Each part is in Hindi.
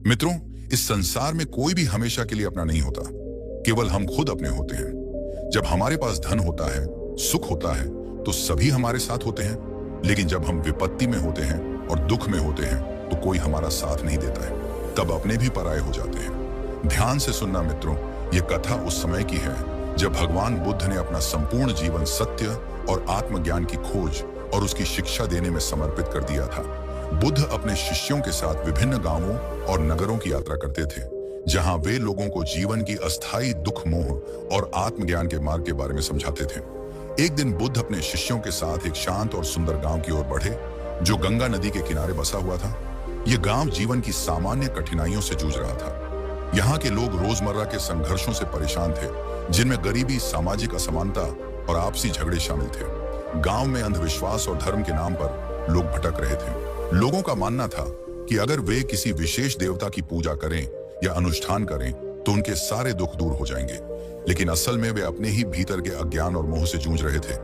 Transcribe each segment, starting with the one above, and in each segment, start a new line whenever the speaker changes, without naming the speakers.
मित्रों, इस संसार में कोई भी हमेशा के लिए अपना नहीं होता, केवल हम खुद अपने होते हैं। जब हमारे पास धन होता है, सुख होता है, तो सभी हमारे साथ होते हैं। लेकिन जब हम विपत्ति में होते हैं और दुख में होते हैं, तो कोई हमारा साथ नहीं देता है। तब अपने भी पराये हो जाते हैं। ध्यान से सुनना मित्रों, ये कथा उस समय की है जब भगवान बुद्ध ने अपना संपूर्ण जीवन सत्य और आत्मज्ञान की खोज और उसकी शिक्षा देने में समर्पित कर दिया था। बुद्ध अपने शिष्यों के साथ विभिन्न गांवों और नगरों की यात्रा करते थे, जहां वे लोगों को जीवन की अस्थायी दुख, मोह और आत्मज्ञान के मार्ग के बारे में समझाते थे। एक दिन बुद्ध अपने शिष्यों के साथ एक शांत और सुंदर गांव की ओर बढ़े, जो गंगा नदी के किनारे बसा हुआ था। यह गांव जीवन की सामान्य कठिनाइयों से जूझ रहा था। यहाँ के लोग रोजमर्रा के संघर्षों से परेशान थे, जिनमें गरीबी, सामाजिक असमानता और आपसी झगड़े शामिल थे। गांव में अंधविश्वास और धर्म के नाम पर लोग भटक रहे थे। लोगों का मानना था कि अगर वे किसी विशेष देवता की पूजा करें या अनुष्ठान करें, तो उनके सारे दुख दूर हो जाएंगे। लेकिन असल में वे अपने ही भीतर के अज्ञान और मोह से जूझ रहे थे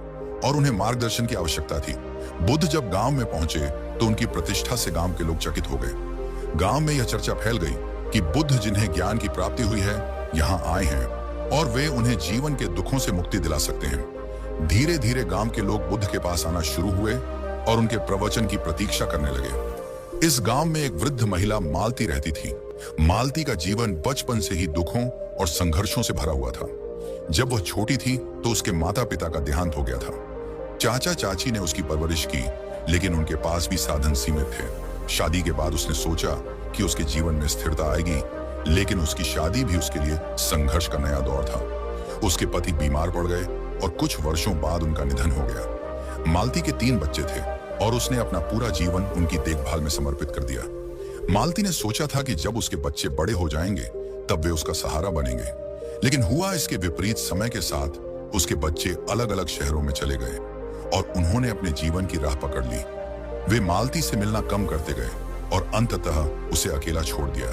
और उन्हें मार्गदर्शन की आवश्यकता थी। बुद्ध जब गांव में पहुंचे, तो उनकी प्रतिष्ठा से गांव के लोग चकित हो गए। गांव में यह चर्चा फैल गई कि बुद्ध, जिन्हें ज्ञान की प्राप्ति हुई है, यहाँ आए हैं और वे उन्हें जीवन के दुखों से मुक्ति दिला सकते हैं। धीरे धीरे गांव के लोग बुद्ध के पास आना शुरू हुए और उनके प्रवचन की प्रतीक्षा करने लगे। इस गांव में एक वृद्ध महिला मालती रहती थी। मालती का जीवन बचपन से ही दुखों और संघर्षों से भरा हुआ था। जब वह छोटी थी, तो उसके माता पिता का देहांत हो गया था। चाचा चाची ने उसकी परवरिश की, लेकिन उनके पास भी साधन सीमित थे। शादी के बाद उसने सोचा कि उसके जीवन में स्थिरता आएगी, लेकिन उसकी शादी भी उसके लिए संघर्ष का नया दौर था। उसके पति बीमार पड़ गए और कुछ वर्षों बाद उनका निधन हो गया। मालती के 3 बच्चे थे और उसने अपना पूरा जीवन उनकी देखभाल में समर्पित कर दिया। मालती ने सोचा था कि जब उसके बच्चे बड़े हो जाएंगे, तब वे उसका सहारा बनेंगे। लेकिन हुआ इसके विपरीत। समय के साथ उसके बच्चे अलग अलग शहरों में चले गए और उन्होंने अपने जीवन की राह पकड़ ली। वे मालती से मिलना कम करते गए और अंततः उसे अकेला छोड़ दिया।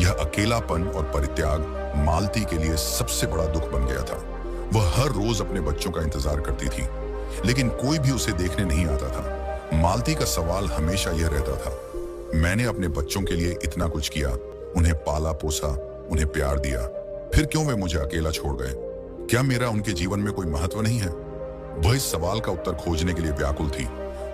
यह अकेलापन और परित्याग मालती के लिए सबसे बड़ा दुख बन गया था। वह हर रोज अपने बच्चों का इंतजार करती थी, लेकिन कोई भी उसे देखने नहीं आता था। मालती का सवाल हमेशा यह रहता था, मैंने अपने बच्चों के लिए इतना कुछ किया, उन्हें पाला पोसा, उन्हें प्यार दिया, फिर क्यों वे मुझे अकेला छोड़ गए? क्या मेरा उनके जीवन में कोई महत्व नहीं है? वह इस सवाल का उत्तर खोजने के लिए व्याकुल थी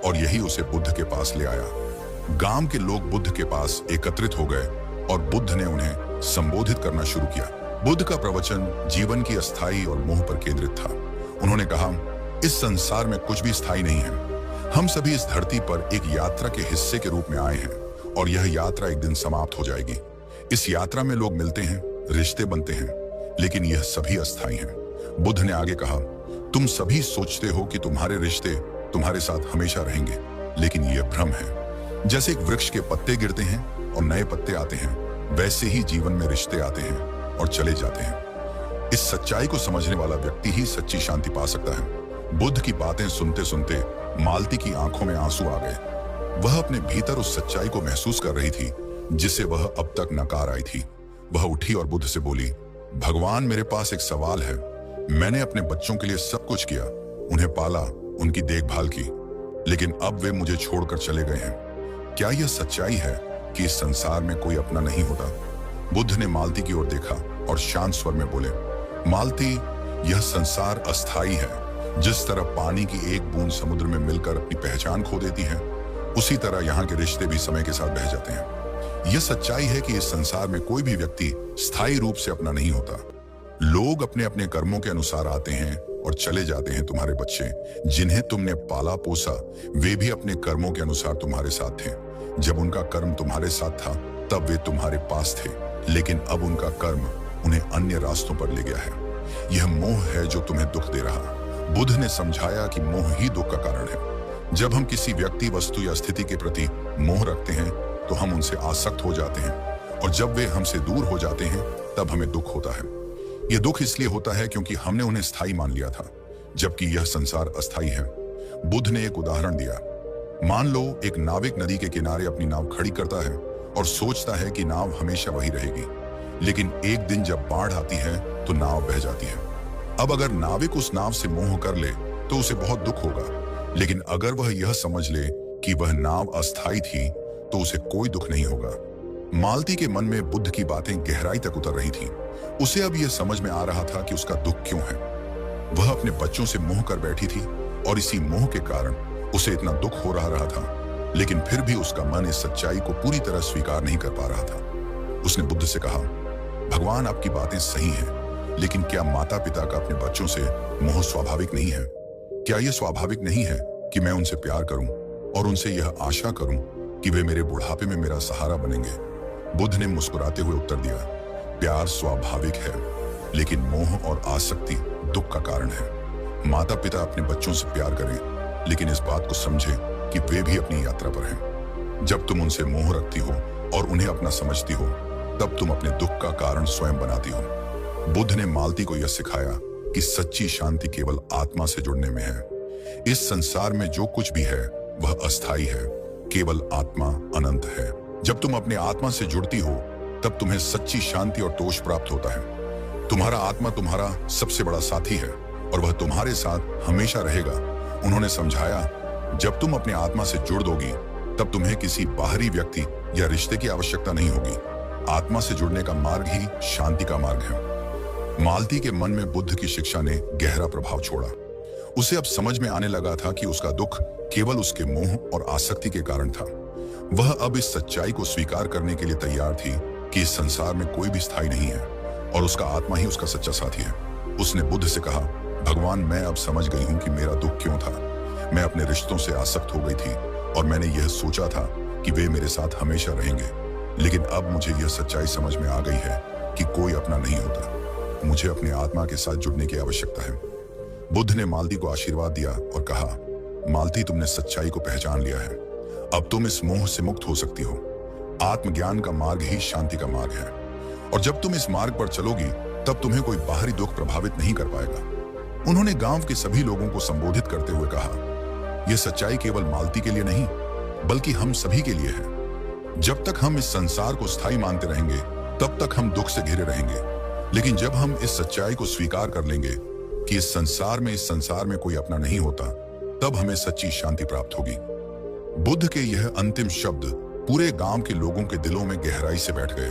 और यही उसे बुद्ध के पास ले आया। गांव के लोग बुद्ध के पास एकत्रित हो गए और बुद्ध ने उन्हें संबोधित करना शुरू किया। बुद्ध का प्रवचन जीवन की अस्थाई और मोह पर केंद्रित था। उन्होंने कहा, इस संसार में कुछ भी स्थायी नहीं है। हम सभी इस धरती पर एक यात्रा के हिस्से के रूप में आए हैं और यह यात्रा एक दिन समाप्त हो जाएगी। इस यात्रा में लोग मिलते हैं, रिश्ते बनते हैं, लेकिन यह सभी अस्थायी हैं। बुद्ध ने आगे कहा, तुम सभी सोचते हो कि तुम्हारे रिश्ते तुम्हारे साथ हमेशा रहेंगे, लेकिन यह भ्रम है। जैसे एक वृक्ष के पत्ते गिरते हैं और नए पत्ते आते हैं, वैसे ही जीवन में रिश्ते आते हैं और चले जाते हैं। इस सच्चाई को समझने वाला व्यक्ति ही सच्ची शांति पा सकता है। बुद्ध की बातें सुनते सुनते मालती की आंखों में आंसू आ गए। वह अपने भीतर उस सच्चाई को महसूस कर रही थी जिसे वह अब तक नकार आई थी। वह उठी और बुद्ध से बोली, भगवान, मेरे पास एक सवाल है। मैंने अपने बच्चों के लिए सब कुछ किया, उन्हें पाला, उनकी देखभाल की, लेकिन अब वे मुझे छोड़कर चले गए हैं। क्या यह सच्चाई है कि इस संसार में कोई अपना नहीं होता? बुद्ध ने मालती की ओर देखा और शांत स्वर में बोले, मालती, यह संसार अस्थाई है। जिस तरह पानी की एक बूंद समुद्र में मिलकर अपनी पहचान खो देती है, उसी तरह यहाँ के रिश्ते भी समय के साथ बह जाते हैं। यह सच्चाई है कि इस संसार में कोई भी व्यक्ति स्थायी रूप से अपना नहीं होता। लोग अपने अपने कर्मों के अनुसार आते हैं और चले जाते हैं। तुम्हारे बच्चे, जिन्हें तुमने पाला पोसा, वे भी अपने कर्मों के अनुसार तुम्हारे साथ थे। जब उनका कर्म तुम्हारे साथ था, तब वे तुम्हारे पास थे, लेकिन अब उनका कर्म उन्हें अन्य रास्तों पर ले गया है। यह मोह है जो तुम्हें दुख दे रहा। बुद्ध ने समझाया कि मोह ही दुख का कारण है। जब हम किसी व्यक्ति, वस्तु या स्थिति के प्रति मोह रखते हैं, तो हम उनसे आसक्त हो जाते हैं, और जब वे हमसे दूर हो जाते हैं, तब हमें दुख होता है। यह दुख इसलिए होता है क्योंकि हमने उन्हें स्थायी मान लिया था, जबकि यह संसार अस्थायी है। बुद्ध ने एक उदाहरण दिया। मान लो एक नाविक नदी के किनारे अपनी नाव खड़ी करता है और सोचता है कि नाव हमेशा वही रहेगी, लेकिन एक दिन जब बाढ़ आती है तो नाव बह जाती है। अब अगर नाविक उस नाव से मोह कर ले तो उसे बहुत दुख होगा, लेकिन अगर वह यह समझ ले कि वह नाव अस्थायी थी तो उसे कोई दुख नहीं होगा। मालती के मन में बुद्ध की बातें गहराई तक उतर रही थीं। उसे अब यह समझ में आ रहा था कि उसका दुख क्यों है। वह अपने बच्चों से मोह कर बैठी थी और इसी मोह के कारण उसे इतना दुख हो रहा था, लेकिन फिर भी उसका मन इस सच्चाई को पूरी तरह स्वीकार नहीं कर पा रहा था। उसने बुद्ध से कहा, भगवान आपकी बातें सही हैं, लेकिन क्या माता पिता का अपने बच्चों से मोह स्वाभाविक नहीं है? क्या यह स्वाभाविक नहीं है कि मैं उनसे प्यार करूं और उनसे यह आशा करूं कि वे मेरे बुढ़ापे में मेरा सहारा बनेंगे? बुद्ध ने मुस्कुराते हुए उत्तर दिया, प्यार स्वाभाविक है, लेकिन मोह और आसक्ति दुख का कारण है। माता पिता अपने बच्चों से प्यार करें, लेकिन इस बात को समझें कि वे भी अपनी यात्रा पर हैं। जब तुम उनसे मोह रखती हो और उन्हें अपना समझती हो, तब तुम अपने दुख का कारण स्वयं बनाती हो। बुद्ध ने मालती को यह सिखाया कि सच्ची शांति केवल आत्मा से जुड़ने में है। इस संसार में जो कुछ भी है वह अस्थायी है, केवल आत्मा अनंत है। जब तुम अपने आत्मा से जुड़ती हो, तब तुम्हें सच्ची शांति और तोष प्राप्त होता है। तुम्हारा आत्मा तुम्हारा सबसे बड़ा साथी है और वह तुम्हारे साथ हमेशा रहेगा। उन्होंने समझाया, जब तुम अपने आत्मा से जुड़ दोगी, तब तुम्हें किसी बाहरी व्यक्ति या रिश्ते की आवश्यकता नहीं होगी। आत्मा से जुड़ने का मार्ग ही शांति का मार्ग है। मालती के मन में बुद्ध की शिक्षा ने गहरा प्रभाव छोड़ा। उसे अब समझ में आने लगा था कि उसका दुख केवल उसके मोह और आसक्ति के कारण था। वह अब इस सच्चाई को स्वीकार करने के लिए तैयार थी कि इस संसार में कोई भी स्थायी नहीं है और उसका आत्मा ही उसका सच्चा साथी है। उसने बुद्ध से कहा, भगवान, मैं अब समझ गई हूं कि मेरा दुख क्यों था। मैं अपने रिश्तों से आसक्त हो गई थी और मैंने यह सोचा था कि वे मेरे साथ हमेशा रहेंगे, लेकिन अब मुझे यह सच्चाई समझ में आ गई है कि कोई अपना नहीं होता। मुझे अपने आत्मा के साथ जुड़ने की आवश्यकता है। बुद्ध ने मालती को आशीर्वाद दिया और कहा, मालती, तुमने सच्चाई को पहचान लिया है। अब तुम इस मोह से मुक्त हो सकती हो। आत्मज्ञान का मार्ग ही शांति का मार्ग है, और जब तुम इस मार्ग पर चलोगी, तब तुम्हें कोई बाहरी दुख प्रभावित नहीं कर पाएगा। उन्होंने गांव के सभी लोगों को संबोधित करते हुए कहा, यह सच्चाई केवल मालती के लिए नहीं, बल्कि हम सभी के लिए है। जब तक हम इस संसार को स्थायी मानते रहेंगे, तब तक हम दुख से घिरे रहेंगे। लेकिन जब हम इस सच्चाई को स्वीकार कर लेंगे कि इस संसार में कोई अपना नहीं होता, तब हमें सच्ची शांति प्राप्त होगी। बुद्ध के यह अंतिम शब्द पूरे गांव के लोगों के दिलों में गहराई से बैठ गए।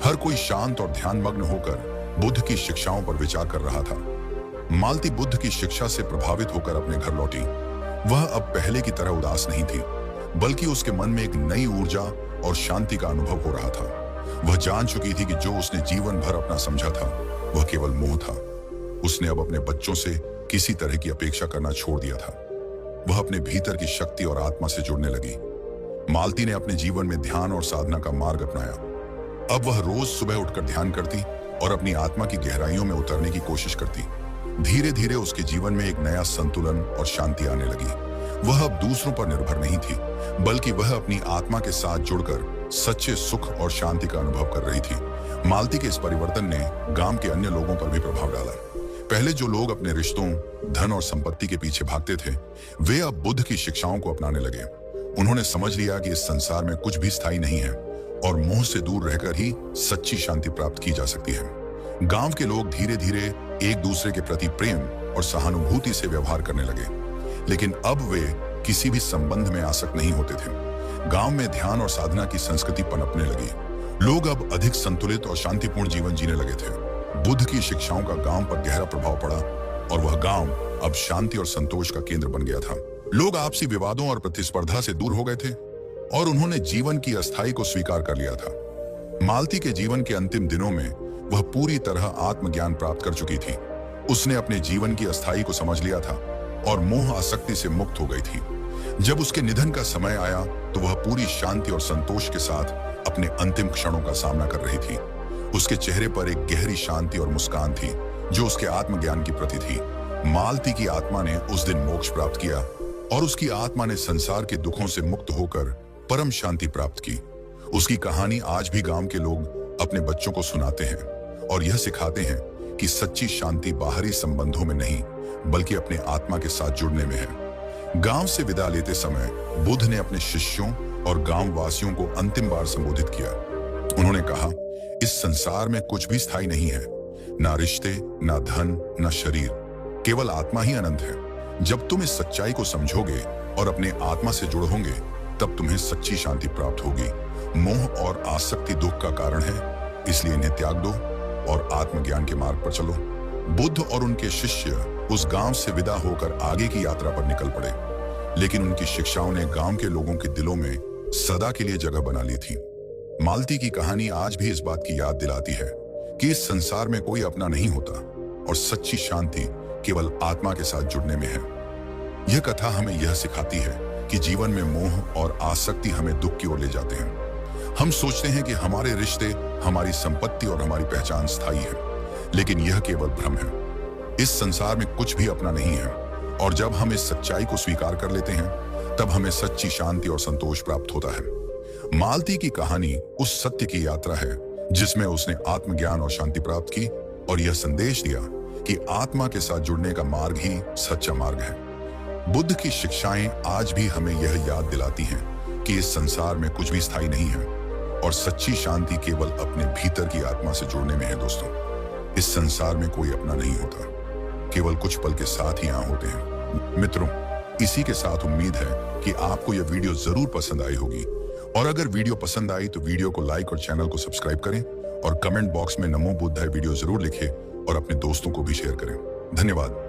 हर कोई शांत और ध्यानमग्न होकर बुद्ध की शिक्षाओं पर विचार कर रहा था। मालती बुद्ध की शिक्षा से प्रभावित होकर अपने घर लौटी। वह अब पहले की तरह उदास नहीं थी, बल्कि उसके मन में एक नई ऊर्जा और शांति का अनुभव हो रहा था। वह जान चुकी थी कि जो उसने जीवन भर अपना समझा था, वह केवल मोह था। उसने अब अपने बच्चों से किसी तरह की अपेक्षा करना छोड़ दिया था। वह अपने भीतर की शक्ति और आत्मा से जुड़ने लगी। मालती ने अपने जीवन में ध्यान और साधना का मार्ग अपनाया। अब वह रोज सुबह उठकर ध्यान करती और अपनी आत्मा की गहराइयों में उतरने की कोशिश करती। धीरे धीरे उसके जीवन में एक नया संतुलन और शांति आने लगी। वह अब दूसरों पर निर्भर नहीं थी, बल्कि वह अपनी आत्मा के साथ जुड़कर सच्चे सुख और शांति का अनुभव कर रही थी। मालती के इस परिवर्तन ने गांव के अन्य लोगों पर भी प्रभाव डाला। पहले जो लोग अपने रिश्तों, धन और संपत्ति के पीछे भागते थे, वे अब बुद्ध की शिक्षाओं को अपनाने लगे। उन्होंने समझ लिया कि इस संसार में कुछ भी स्थायी नहीं है और मोह से दूर रहकर ही सच्ची शांति प्राप्त की जा सकती है। गांव के लोग धीरे धीरे एक दूसरे के प्रति प्रेम और सहानुभूति से व्यवहार करने लगे, लेकिन अब वे किसी भी संबंध में आसक्त नहीं होते थे। गांव में ध्यान और साधना की संस्कृति पनपने लगी। लोग अब अधिक संतुलित और शांतिपूर्ण जीवन जीने लगे थे। बुद्ध की शिक्षाओं का गांव पर गहरा प्रभाव पड़ा और वह गांव अब शांति और संतोष का केंद्र बन गया था। लोग आपसी विवादों और प्रतिस्पर्धा से दूर हो गए थे और उन्होंने जीवन की अस्थाई को स्वीकार कर लिया था। मालती के जीवन के अंतिम दिनों में वह पूरी तरह आत्मज्ञान प्राप्त कर चुकी थी। उसने अपने जीवन की अस्थाई को समझ लिया था और मोह आसक्ति से मुक्त हो गई थी। जब उसके निधन का समय आया तो वह पूरी शांति और संतोष के साथ अपने अंतिम क्षणों का सामना कर रही थी। उसके चेहरे पर एक गहरी शांति और मुस्कान थी, जो उसके आत्मज्ञान की प्रति थी। मालती की आत्मा ने उस दिन मोक्ष प्राप्त किया और उसकी आत्मा ने संसार के दुखों से मुक्त होकर परम शांति प्राप्त की। उसकी कहानी आज भी गांव के लोग अपने बच्चों को सुनाते हैं और यह सिखाते हैं कि सच्ची शांति बाहरी संबंधों में नहीं, बल्कि अपने आत्मा के साथ जुड़ने में है। गांव से विदा लेते समय बुद्ध ने अपने शिष्यों और गांव वासियों को अंतिम बार संबोधित किया। उन्होंने कहा, इस संसार में कुछ भी स्थायी नहीं है, ना रिश्ते, ना धन, ना शरीर, केवल आत्मा ही अनंत है। जब तुम इस सच्चाई को समझोगे और अपने आत्मा से जुड़ोगे, तब तुम्हें सच्ची शांति प्राप्त होगी मोह और आसक्ति दुख का कारण है, इसलिए इन्हें त्याग दो और आत्मज्ञान के मार्ग पर चलो। बुद्ध और उनके शिष्य उस गांव से विदा होकर आगे की यात्रा पर निकल पड़े, लेकिन उनकी शिक्षाओं ने गांव के लोगों के दिलों में सदा के लिए जगह बना ली थी। मालती की कहानी आज भी इस बात की याद दिलाती है कि इस संसार में कोई अपना नहीं होता और सच्ची शांति केवल आत्मा के साथ जुड़ने में है। यह कथा हमें यह सिखाती है कि जीवन में मोह और आसक्ति हमें दुख की ओर ले जाते हैं। हम सोचते हैं कि हमारे रिश्ते, हमारी संपत्ति और हमारी पहचान स्थायी है, लेकिन यह केवल भ्रम है। इस संसार में कुछ भी अपना नहीं है, और जब हम इस सच्चाई को स्वीकार कर लेते हैं, तब हमें सच्ची शांति और संतोष प्राप्त होता है। मालती की कहानी उस सत्य की यात्रा है जिसमें उसने आत्मज्ञान और शांति प्राप्त की और यह संदेश दिया कि आत्मा के साथ जुड़ने का मार्ग ही सच्चा मार्ग है। बुद्ध की शिक्षाएं आज भी हमें यह याद दिलाती हैं कि इस संसार में कुछ भी स्थायी नहीं है और सच्ची शांति केवल अपने भीतर की आत्मा से जुड़ने में है। दोस्तों, इस संसार में कोई अपना नहीं होता, केवल कुछ पल के साथ ही यहाँ होते हैं। मित्रों, इसी के साथ उम्मीद है कि आपको यह वीडियो जरूर पसंद आई होगी, और अगर वीडियो पसंद आई तो वीडियो को लाइक और चैनल को सब्सक्राइब करें और कमेंट बॉक्स में नमो बुद्धाय वीडियो जरूर लिखें और अपने दोस्तों को भी शेयर करें। धन्यवाद।